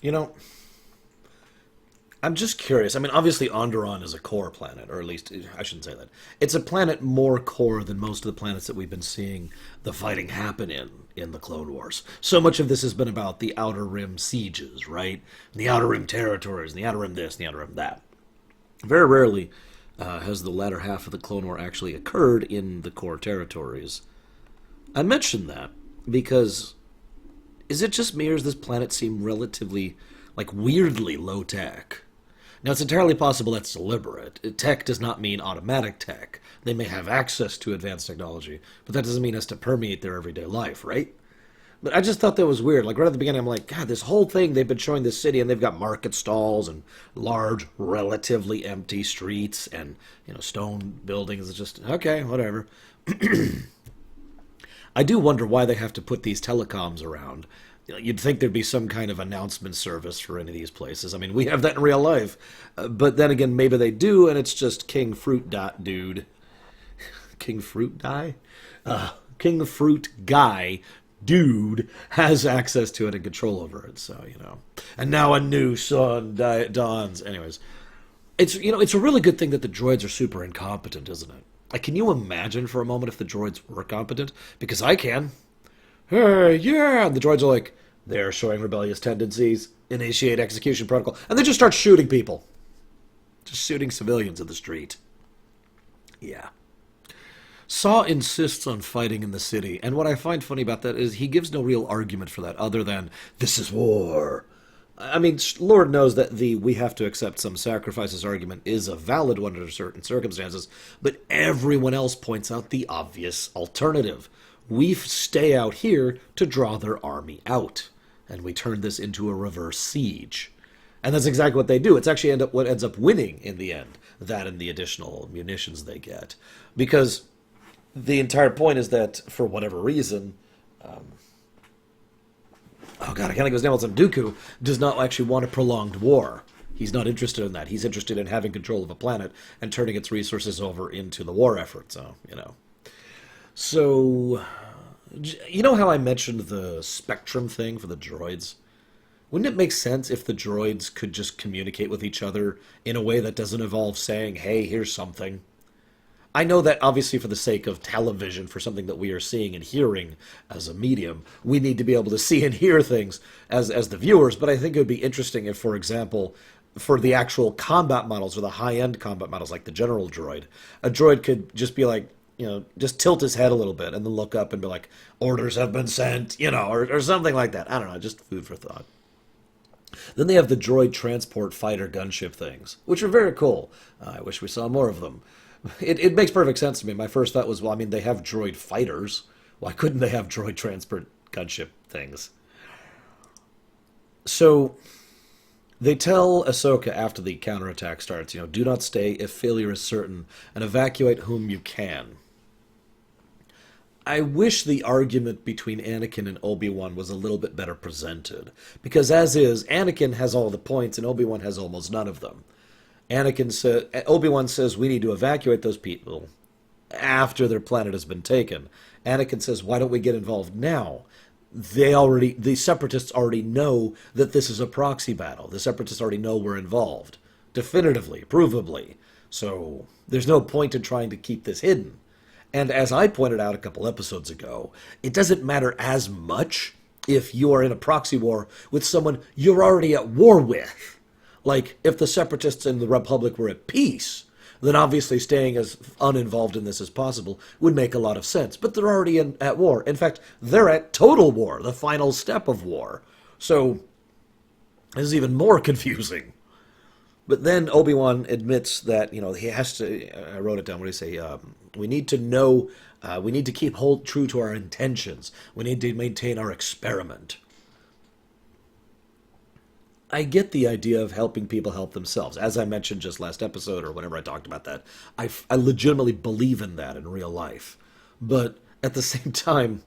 You know, I'm just curious. I mean, obviously, Onderon is a core planet, or at least I shouldn't say that. It's a planet more core than most of the planets that we've been seeing the fighting happen in the Clone Wars. So much of this has been about the Outer Rim sieges, right? The Outer Rim territories, the Outer Rim this, the Outer Rim that. Very rarely has the latter half of the Clone War actually occurred in the core territories. I mention that because is it just me or does this planet seem relatively, like, weirdly low tech? Now, it's entirely possible that's deliberate. Tech does not mean automatic tech. They may have access to advanced technology, but that doesn't mean it has to permeate their everyday life, right? But I just thought that was weird. Like, right at the beginning, I'm like, God, this whole thing, they've been showing this city, and they've got market stalls and large, relatively empty streets and, stone buildings. It's just, okay, whatever. I do wonder why they have to put these telecoms around. You'd think there'd be some kind of announcement service for any of these places. I mean, we have that in real life. But then again, maybe they do, and it's just King Fruit Dot Dude. King Fruit Die? King Fruit Guy Dude has access to it and control over it. So, And now a new sun dawns. Anyways, it's a really good thing that the droids are super incompetent, isn't it? Like, can you imagine for a moment if the droids were competent? Because I can. Hey, yeah! And the droids are like, they're showing rebellious tendencies, initiate execution protocol, and they just start shooting people. Just shooting civilians in the street. Yeah. Saw insists on fighting in the city, and what I find funny about that is he gives no real argument for that other than, this is war. I mean, Lord knows that the we have to accept some sacrifices argument is a valid one under certain circumstances, but everyone else points out the obvious alternative. We stay out here to draw their army out, and we turn this into a reverse siege. And that's exactly what they do. It's actually what ends up winning in the end, that and the additional munitions they get. Because the entire point is that, for whatever reason, oh god, I can't think of his name. It's Dooku does not actually want a prolonged war. He's not interested in that. He's interested in having control of a planet and turning its resources over into the war effort. So, you know how I mentioned the spectrum thing for the droids? Wouldn't it make sense if the droids could just communicate with each other in a way that doesn't involve saying, hey, here's something? I know that obviously for the sake of television, for something that we are seeing and hearing as a medium, we need to be able to see and hear things as the viewers, but I think it would be interesting if, for example, for the actual combat models or the high-end combat models like the general droid, a droid could just be like, just tilt his head a little bit and then look up and be like, orders have been sent, or something like that. I don't know, just food for thought. Then they have the droid transport fighter gunship things, which are very cool. I wish we saw more of them. It makes perfect sense to me. My first thought was, well, I mean, they have droid fighters. Why couldn't they have droid transport gunship things? So they tell Ahsoka after the counterattack starts, do not stay if failure is certain, and evacuate whom you can. I wish the argument between Anakin and Obi-Wan was a little bit better presented. Because as is, Anakin has all the points and Obi-Wan has almost none of them. Obi-Wan says we need to evacuate those people after their planet has been taken. Anakin says, why don't we get involved now? The Separatists already know that this is a proxy battle. The Separatists already know we're involved. Definitively, provably. So there's no point in trying to keep this hidden. And as I pointed out a couple episodes ago, it doesn't matter as much if you are in a proxy war with someone you're already at war with. Like, if the Separatists and the Republic were at peace, then obviously staying as uninvolved in this as possible would make a lot of sense. But they're already at war. In fact, they're at total war, the final step of war. So, this is even more confusing. But then Obi-Wan admits that, he has to, I wrote it down, what do you say? We need to know, we need to keep true to our intentions. We need to maintain our experiment. I get the idea of helping people help themselves. As I mentioned just last episode, or whenever I talked about that, I legitimately believe in that in real life. But at the same time,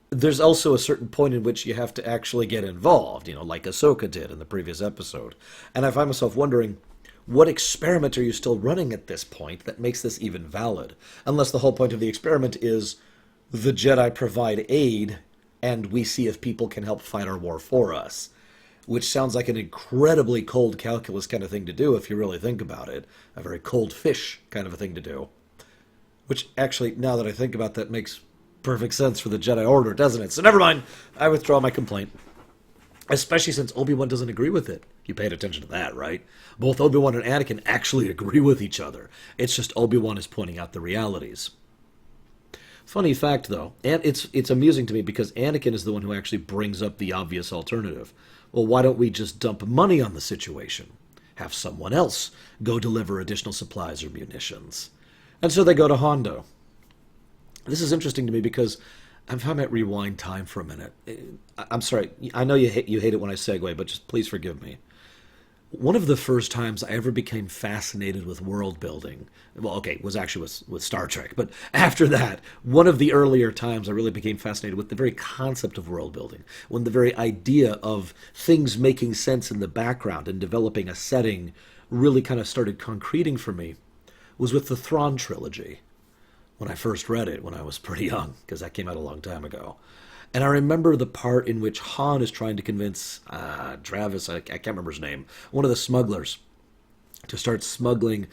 there's also a certain point in which you have to actually get involved, like Ahsoka did in the previous episode. And I find myself wondering, what experiment are you still running at this point that makes this even valid? Unless the whole point of the experiment is the Jedi provide aid, and we see if people can help fight our war for us. which sounds like an incredibly cold calculus kind of thing to do if you really think about it. A very cold fish kind of a thing to do. Which actually, now that I think about that, makes perfect sense for the Jedi Order, doesn't it? So never mind. I withdraw my complaint. Especially since Obi-Wan doesn't agree with it. You paid attention to that, right? Both Obi-Wan and Anakin actually agree with each other. It's just Obi-Wan is pointing out the realities. Funny fact, though, and it's amusing to me because Anakin is the one who actually brings up the obvious alternative. Well, why don't we just dump money on the situation? Have someone else go deliver additional supplies or munitions. And so they go to Hondo. This is interesting to me because if I might rewind time for a minute. I'm sorry, I know you hate it when I segue, but just please forgive me. One of the first times I ever became fascinated with world building, well, okay, was actually with Star Trek, but after that, one of the earlier times I really became fascinated with the very concept of world building, when the very idea of things making sense in the background and developing a setting really kind of started concreting for me, was with the Thrawn trilogy. When I first read it, when I was pretty young, because that came out a long time ago. And I remember the part in which Han is trying to convince Travis, I can't remember his name, one of the smugglers, to start smuggling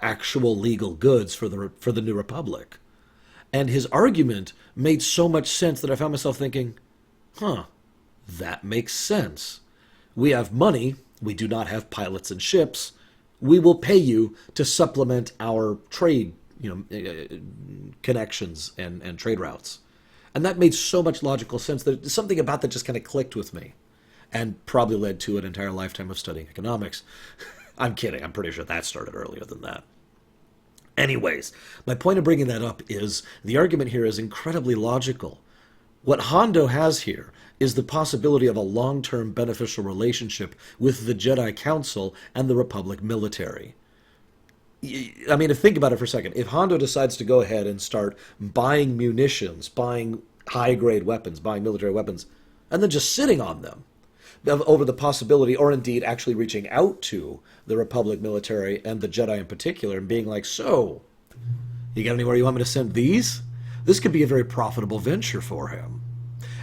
actual legal goods for the New Republic. And his argument made so much sense that I found myself thinking, that makes sense. We have money, we do not have pilots and ships, we will pay you to supplement our trade connections and trade routes. And that made so much logical sense that something about that just kind of clicked with me and probably led to an entire lifetime of studying economics. I'm kidding. I'm pretty sure that started earlier than that. Anyways, my point of bringing that up is the argument here is incredibly logical. What Hondo has here is the possibility of a long-term beneficial relationship with the Jedi Council and the Republic military. I mean, think about it for a second. If Hondo decides to go ahead and start buying munitions, buying high-grade weapons, buying military weapons, and then just sitting on them over the possibility, or indeed actually reaching out to the Republic military and the Jedi in particular and being like, so, you got anywhere you want me to send these? This could be a very profitable venture for him.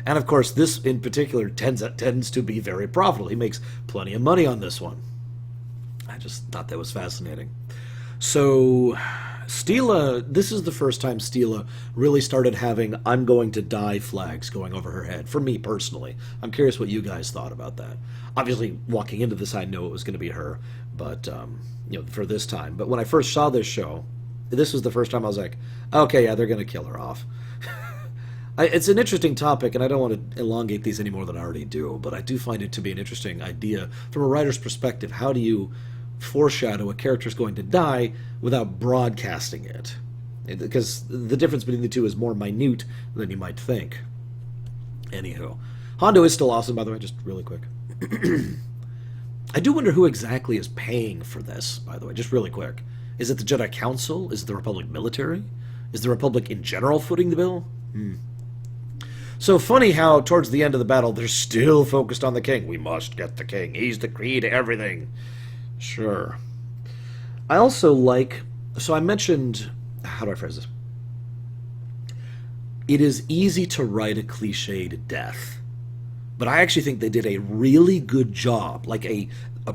And of course, this in particular tends to be very profitable. He makes plenty of money on this one. I just thought that was fascinating. So, Stila, this is the first time Stila really started having I'm going to die flags going over her head, for me personally. I'm curious what you guys thought about that. Obviously, walking into this, I know it was going to be her, but, for this time. But when I first saw this show, this was the first time I was like, okay, yeah, they're going to kill her off. It's an interesting topic, and I don't want to elongate these any more than I already do, but I do find it to be an interesting idea from a writer's perspective. How do you foreshadow a character's going to die without broadcasting it? Because the difference between the two is more minute than you might think. Anywho, Hondo is still awesome, by the way, just really quick. I do wonder who exactly is paying for this, by the way, just really quick. Is it the Jedi Council? Is it the Republic military? Is the Republic in general footing the bill? So funny how towards the end of the battle they're still focused on the king. We must get the king. He's the key to everything. Sure. I also like... So I mentioned... How do I phrase this? It is easy to write a cliched death. But I actually think they did a really good job, like a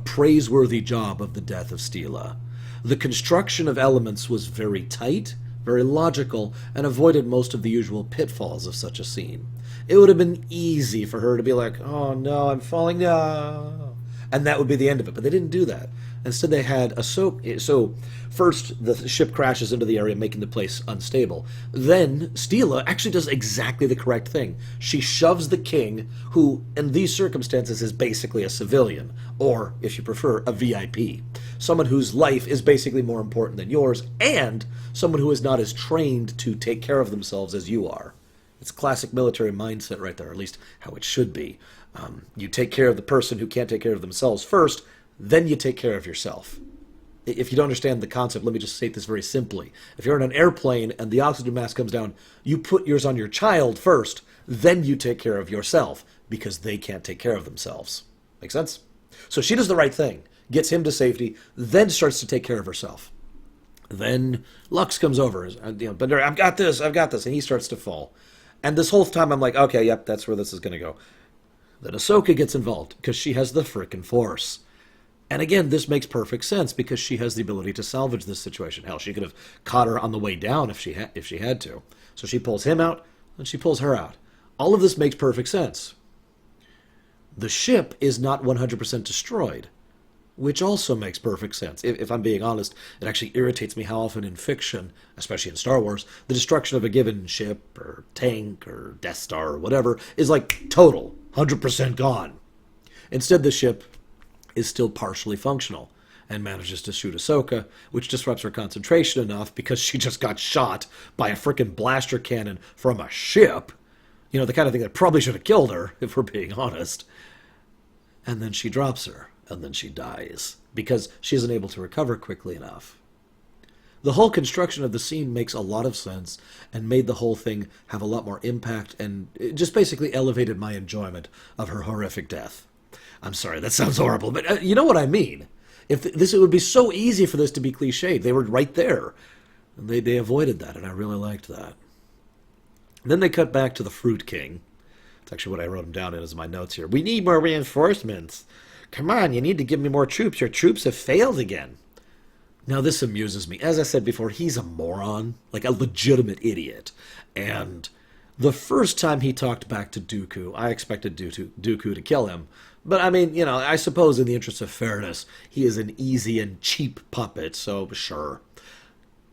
praiseworthy job of the death of Stila. The construction of elements was very tight, very logical, and avoided most of the usual pitfalls of such a scene. It would have been easy for her to be like, oh no, I'm falling down. And that would be the end of it. But they didn't do that. Instead, they had so first, the ship crashes into the area, making the place unstable. Then, Stila actually does exactly the correct thing. She shoves the king, who, in these circumstances, is basically a civilian, or, if you prefer, a VIP. Someone whose life is basically more important than yours, and someone who is not as trained to take care of themselves as you are. It's classic military mindset right there, or at least how it should be. You take care of the person who can't take care of themselves first, then you take care of yourself. If you don't understand the concept, let me just state this very simply. If you're in an airplane and the oxygen mask comes down, you put yours on your child first, then you take care of yourself, because they can't take care of themselves. Make sense? So she does the right thing, gets him to safety, then starts to take care of herself. Then Lux comes over, but I've got this, and he starts to fall. And this whole time I'm like, okay, yep, that's where this is going to go. Then Ahsoka gets involved because she has the frickin' Force. And again, this makes perfect sense because she has the ability to salvage this situation. Hell, she could have caught her on the way down if she had to. So she pulls him out, and she pulls her out. All of this makes perfect sense. The ship is not 100% destroyed, which also makes perfect sense. If I'm being honest, it actually irritates me how often in fiction, especially in Star Wars, the destruction of a given ship or tank or Death Star or whatever is like total, 100% gone. Instead, the ship is still partially functional and manages to shoot Ahsoka, which disrupts her concentration enough because she just got shot by a frickin' blaster cannon from a ship. You know, the kind of thing that probably should have killed her, if we're being honest. And then she drops her, and then she dies because she isn't able to recover quickly enough. The whole construction of the scene makes a lot of sense and made the whole thing have a lot more impact, and it just basically elevated my enjoyment of her horrific death. I'm sorry, that sounds horrible, but you know what I mean. If this, it would be so easy for this to be cliched. They were right there. And they avoided that, and I really liked that. Then they cut back to the Fruit King. It's actually what I wrote him down in as my notes here. We need more reinforcements. Come on, you need to give me more troops. Your troops have failed again. Now, this amuses me. As I said before, he's a moron, like a legitimate idiot. And the first time he talked back to Dooku, I expected Dooku to kill him. But, I mean, you know, I suppose in the interest of fairness, he is an easy and cheap puppet, so sure.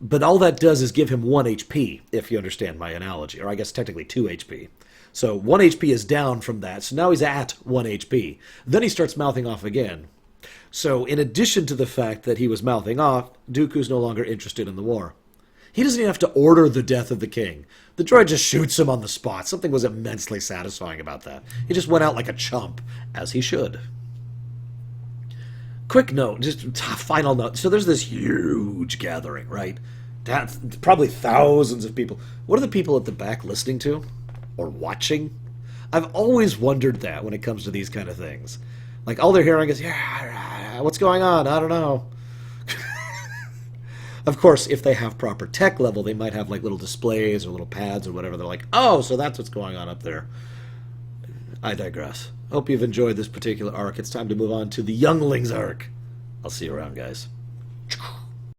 But all that does is give him 1 HP, if you understand my analogy. Or I guess technically 2 HP. So 1 HP is down from that, so now he's at 1 HP. Then he starts mouthing off again. So in addition to the fact that he was mouthing off, Dooku's no longer interested in the war. He doesn't even have to order the death of the king. The droid just shoots him on the spot. Something was immensely satisfying about that. He just went out like a chump, as he should. Quick note, just final note. So there's this huge gathering, right? That's probably thousands of people. What are the people at the back listening to? Or watching? I've always wondered that when it comes to these kind of things. Like, all they're hearing is, yeah, what's going on? I don't know. Of course, if they have proper tech level, they might have like little displays or little pads or whatever. They're like, oh, so that's what's going on up there. I digress. Hope you've enjoyed this particular arc. It's time to move on to the Younglings arc. I'll see you around, guys.